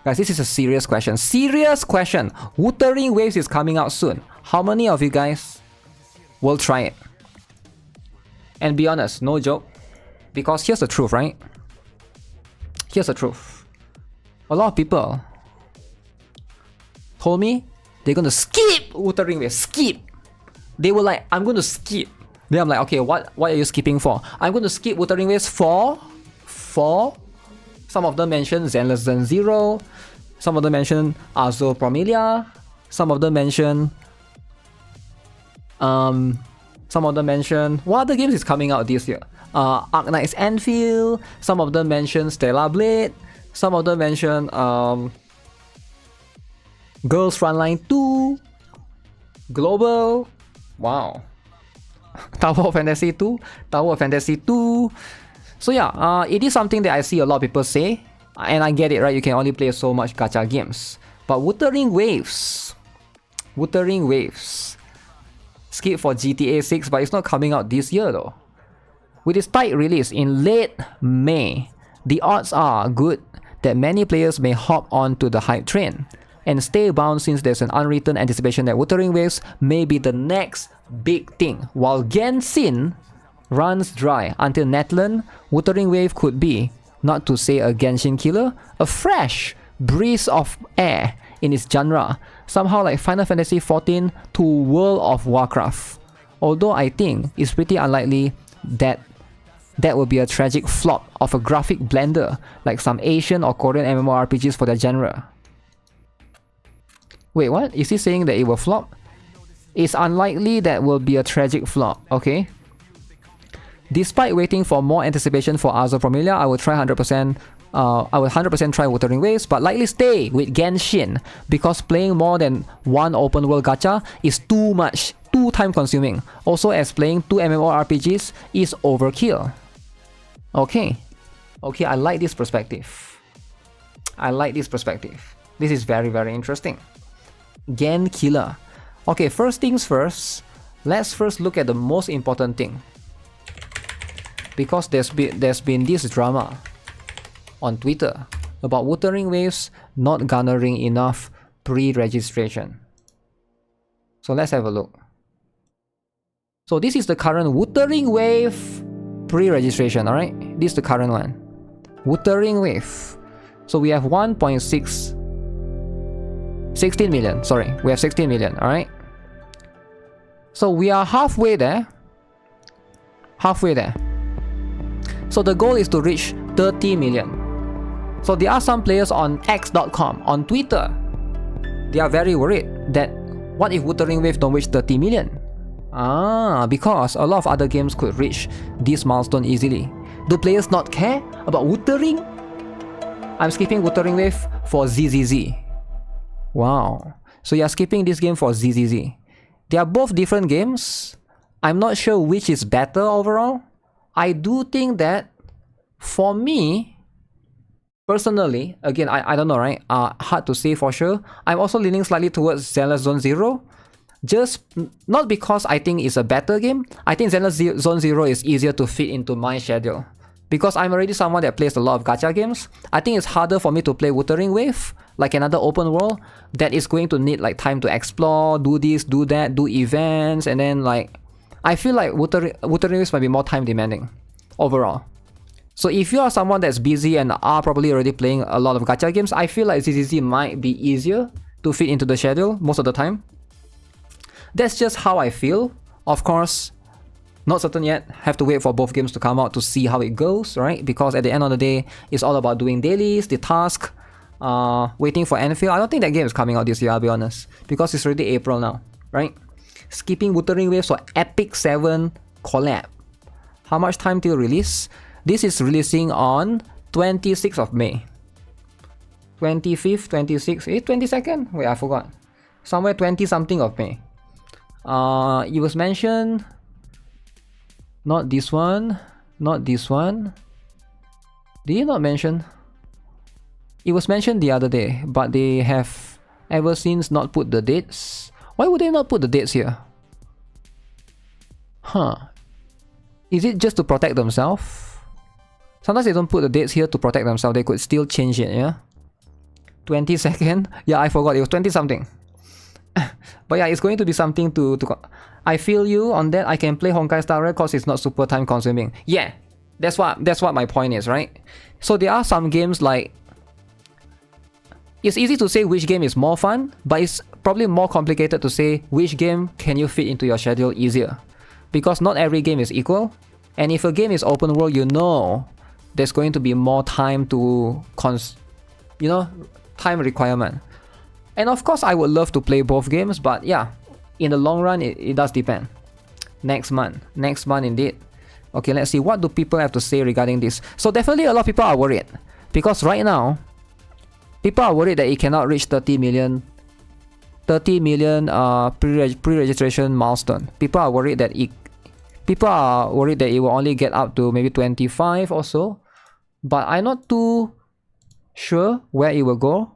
Guys, this is a serious question. Serious question. Wuthering Waves is coming out soon. How many of you guys will try it? And be honest, no joke. Because here's the truth, right? Here's the truth. A lot of people told me they're gonna skip Wuthering Waves. Skip! They were like, I'm gonna skip. Then I'm like, okay, what are you skipping for? I'm gonna skip Wuthering Waves for... Some of them mentioned Zen Less Than Zero. Some of them mentioned Azul Promilia. Some of them mentioned... what other games is coming out this year? Arknight's Anvil. Some of them mentioned Stellar Blade. Some of them mentioned Girls Frontline 2. Global. Wow. Tower of Fantasy 2. Tower of Fantasy 2. So yeah, it is something that I see a lot of people say. And I get it, right? You can only play so much gacha games. But Wuthering Waves. Wuthering Waves. Skip for GTA 6, but it's not coming out this year though. With its tight release in late May, the odds are good that many players may hop onto the hype train and stay bound, since there's an unwritten anticipation that Wuthering Waves may be the next big thing. While Genshin runs dry until Netland, Wuthering Wave could be, not to say a Genshin killer, a fresh breeze of air in its genre, somehow like Final Fantasy XIV to World of Warcraft. Although I think it's pretty unlikely that will be a tragic flop of a graphic blender like some Asian or Korean MMORPGs for their genre. Wait, what? Is he saying that it will flop? It's unlikely that will be a tragic flop, okay? Despite waiting for more anticipation for Azul Promilia, I will try 100%. I will 100% try Wuthering Waves, but likely stay with Genshin because playing more than one open world gacha is too much, too time consuming. Also, as playing 2 MMORPGs is overkill. Okay, I like this perspective. I like this perspective. This is very, very interesting. Gen killer. Okay, first things first. Let's first look at the most important thing. Because there's been this drama on Twitter about Wuthering Waves not garnering enough pre-registration. So let's have a look. So this is the current Wuthering Wave pre-registration, alright? This is the current one. Wuthering Wave. So we have 16 million, sorry. We have 16 million, alright? So we are halfway there. Halfway there. So the goal is to reach 30 million. So there are some players on X.com, on Twitter. They are very worried that what if Wuthering Wave don't reach 30 million? Because a lot of other games could reach this milestone easily. Do players not care about Wuthering? I'm skipping Wuthering Wave for ZZZ. Wow. So you're skipping this game for ZZZ. They are both different games. I'm not sure which is better overall. I do think that for me, personally, again, I don't know, right? Hard to say for sure. I'm also leaning slightly towards Zenless Zone Zero. Just not because I think it's a better game. I think Zenless Zone Zero is easier to fit into my schedule. Because I'm already someone that plays a lot of gacha games. I think it's harder for me to play Wuthering Wave, like another open world, that is going to need like time to explore, do this, do that, do events, and then like... I feel like Wuthering Waves might be more time demanding overall. So if you are someone that's busy and are probably already playing a lot of gacha games, I feel like ZZZ might be easier to fit into the schedule most of the time. That's just how I feel. Of course, not certain yet. Have to wait for both games to come out to see how it goes, right? Because at the end of the day, it's all about doing dailies, the task, waiting for Anvil. I don't think that game is coming out this year, I'll be honest. Because it's already April now, right? Skipping Wuthering Waves for Epic 7 collab. How much time till release? This is releasing on 26th of May. 25th, 26th, 22nd? Wait, I forgot. Somewhere 20 something of May. It was mentioned... Not this one. Not this one. Did you not mention? It was mentioned the other day, but they have ever since not put the dates. Why would they not put the dates here? Huh. Is it just to protect themselves? Sometimes they don't put the dates here to protect themselves. They could still change it, yeah? 22nd. Yeah, I forgot. It was 20 something. But yeah, it's going to be something to I feel you on that. I can play Honkai Star Rail because it's not super time consuming. Yeah, that's what my point is, right? So there are some games like, it's easy to say which game is more fun, but it's probably more complicated to say which game can you fit into your schedule easier. Because not every game is equal, and if a game is open world, you know there's going to be more time to time requirement. And of course I would love to play both games, but yeah, in the long run it does depend. Next month indeed. Okay, let's see, what do people have to say regarding this? So definitely a lot of people are worried, because right now people are worried that it cannot reach 30 million pre-registration milestone. People are worried that it will only get up to maybe 25 or so, but I'm not too sure where it will go.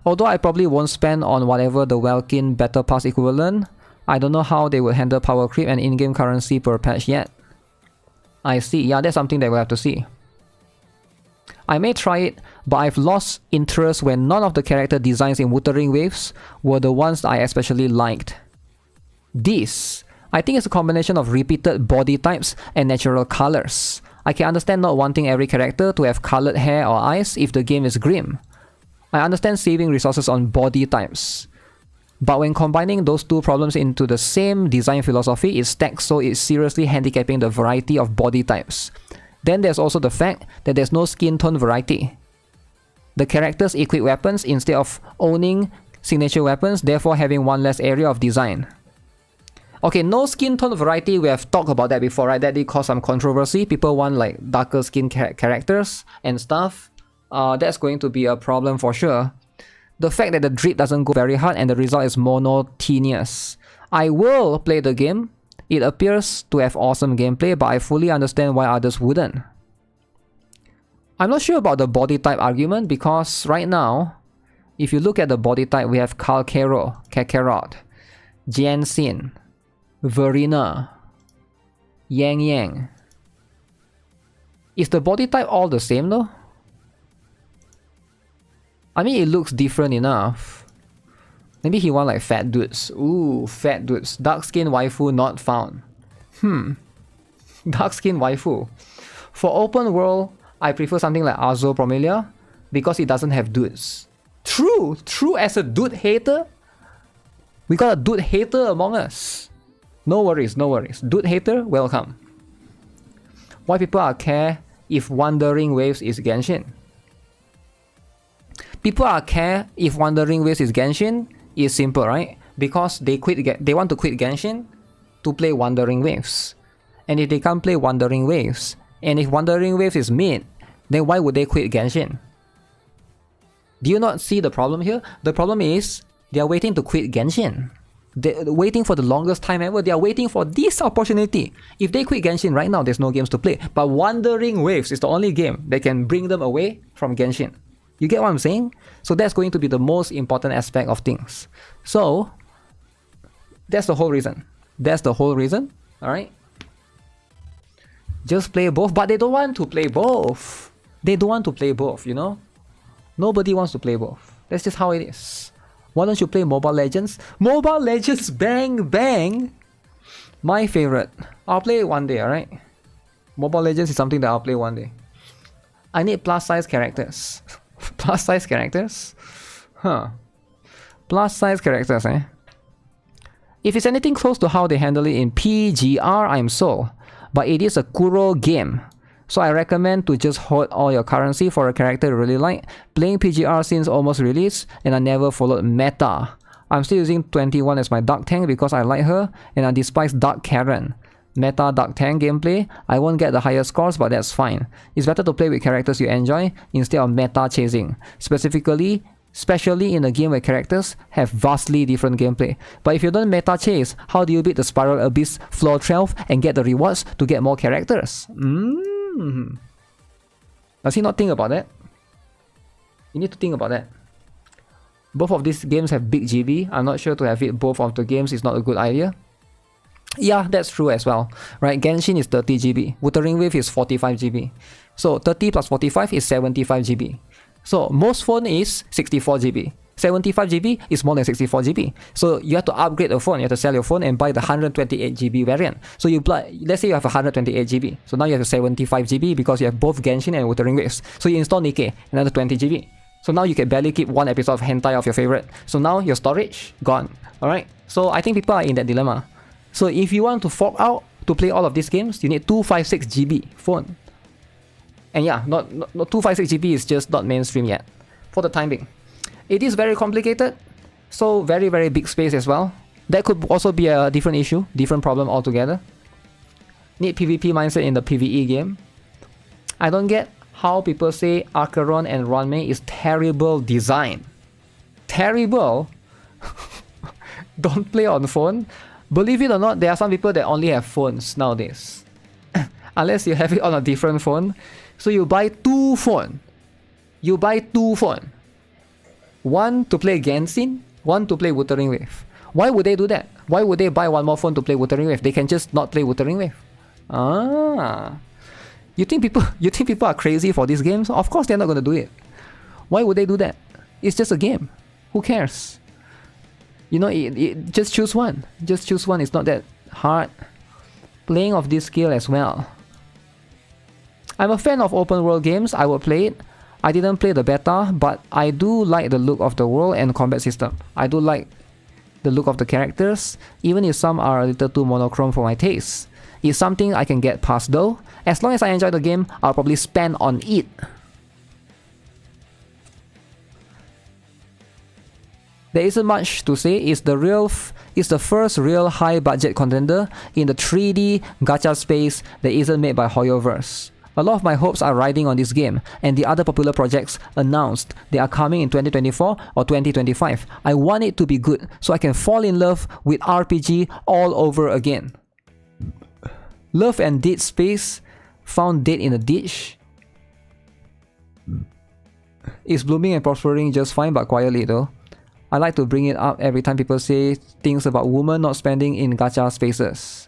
Although I probably won't spend on whatever the Welkin Battle Pass equivalent, I don't know how they will handle power creep and in-game currency per patch yet. I see, yeah, that's something that we'll have to see. I may try it, but I've lost interest when none of the character designs in Wuthering Waves were the ones I especially liked. This, I think, it's a combination of repeated body types and natural colors. I can understand not wanting every character to have colored hair or eyes if the game is grim. I understand saving resources on body types. But when combining those two problems into the same design philosophy, it stacks, so it's seriously handicapping the variety of body types. Then there's also the fact that there's no skin tone variety. The characters equip weapons instead of owning signature weapons, therefore having one less area of design. Okay, no skin tone variety, we have talked about that before, right? That did cause some controversy. People want like darker skin characters and stuff. That's going to be a problem for sure. The fact that the drip doesn't go very hard and the result is monotonous. I will play the game. It appears to have awesome gameplay, but I fully understand why others wouldn't. I'm not sure about the body type argument, because right now, if you look at the body type, we have Kakarot, Genshin, Verena, Yang. Is the body type all the same though? I mean, it looks different enough. Maybe he want like fat dudes. Ooh, fat dudes. Dark skin waifu not found. Dark skin waifu. For open world, I prefer something like Azo Promelia because it doesn't have dudes. True as a dude hater. We got a dude hater among us. No worries. Dude hater, welcome. Why people are care if Wuthering Waves is Genshin? People are care if Wuthering Waves is Genshin is simple, right? Because they want to quit Genshin to play Wuthering Waves. And if they can't play Wuthering Waves, and if Wuthering Waves is mid, then why would they quit Genshin? Do you not see the problem here? The problem is they are waiting to quit Genshin. They're waiting for the longest time ever. They are waiting for this opportunity. If they quit Genshin right now, there's no games to play. But Wuthering Waves is the only game that can bring them away from Genshin. You get what I'm saying? So that's going to be the most important aspect of things. So that's the whole reason. Alright? Just play both, but they don't want to play both. You know? Nobody wants to play both. That's just how it is. Why don't you play Mobile Legends? Mobile Legends bang bang! My favorite. I'll play it one day, alright? Mobile Legends is something that I'll play one day. I need plus size characters. Plus size characters? Plus size characters, eh? If it's anything close to how they handle it in PGR, I'm sold. But it is a Kuro game. So I recommend to just hold all your currency for a character you really like. Playing PGR since almost released, and I never followed meta. I'm still using 21 as my Dark Tank because I like her, and I despise Dark Karen. Meta Dark Tank gameplay, I won't get the highest scores, but that's fine. It's better to play with characters you enjoy instead of meta chasing. Especially in a game where characters have vastly different gameplay. But if you don't meta chase, how do you beat the Spiral Abyss floor 12 and get the rewards to get more characters? Does he not think about that? You need to think about that. Both of these games have big GB. I'm not sure to have it both of the games is not a good idea. Yeah, that's true as well, right? Genshin is 30 GB. Wuthering Wave is 45 GB. So 30 plus 45 is 75 GB. So most phone is 64 GB. 75 GB is more than 64 GB. So you have to upgrade the phone. You have to sell your phone and buy the 128 GB variant. So let's say you have 128 GB. So now you have 75 GB because you have both Genshin and Wuthering Waves. So you install Nikkei, another 20 GB. So now you can barely keep one episode of hentai of your favorite. So now your storage gone. Alright. So I think people are in that dilemma. So if you want to fork out to play all of these games, you need 256 GB phone. And yeah, not 256 GB is just not mainstream yet for the time being. It is very complicated, so very, very big space as well. That could also be a different issue, different problem altogether. Need PvP mindset in the PvE game. I don't get how people say Acheron and Ranmei is terrible design. Terrible? Don't play on phone? Believe it or not, there are some people that only have phones nowadays. Unless you have it on a different phone. So you buy two phone. You buy two phone. One to play Genshin, one to play Wuthering Wave. Why would they do that? Why would they buy one more phone to play Wuthering Wave? They can just not play Wuthering Wave. You think people are crazy for these games? Of course they're not gonna do it. Why would they do that? It's just a game. Who cares? You know, just choose one. Just choose one. It's not that hard. Playing of this scale as well. I'm a fan of open world games. I will play it. I didn't play the beta, but I do like the look of the world and combat system. I do like the look of the characters, even if some are a little too monochrome for my taste. It's something I can get past though. As long as I enjoy the game, I'll probably spend on it. There isn't much to say. It's the first real high budget contender in the 3D gacha space that isn't made by HoYoverse. A lot of my hopes are riding on this game and the other popular projects announced they are coming in 2024 or 2025. I want it to be good so I can fall in love with RPG all over again. Love and Dead Space found dead in a ditch. It's blooming and prospering just fine but quietly though. I like to bring it up every time people say things about women not spending in gacha spaces.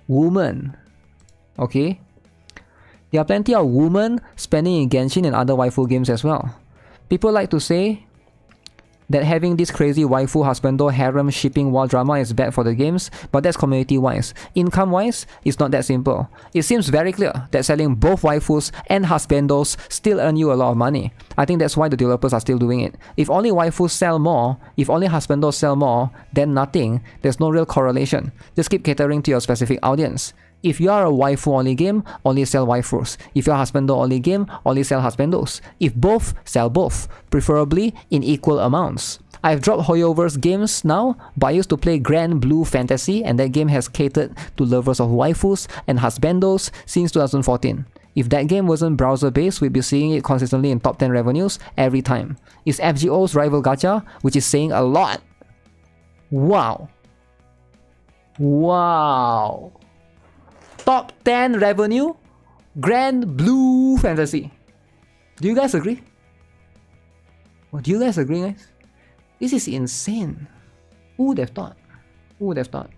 Women. Okay? There are plenty of women spending in Genshin and other waifu games as well. People like to say that having this crazy waifu husbando harem shipping war drama is bad for the games, but that's community-wise. Income-wise, it's not that simple. It seems very clear that selling both waifus and husbandos still earn you a lot of money. I think that's why the developers are still doing it. If only waifus sell more, if only husbandos sell more, then nothing. There's no real correlation. Just keep catering to your specific audience. If you are a waifu-only game, only sell waifus. If you're a husbando-only game, only sell husbandos. If both, sell both, preferably in equal amounts. I've dropped HoYoverse games now, but I used to play Grand Blue Fantasy and that game has catered to lovers of waifus and husbandos since 2014. If that game wasn't browser-based, we'd be seeing it consistently in top 10 revenues every time. It's FGO's rival gacha, which is saying a lot. Wow. Wow. Top 10 revenue, Grand Blue Fantasy. Do you guys agree? Oh, do you guys agree, guys? This is insane. Who would have thought? Who would have thought?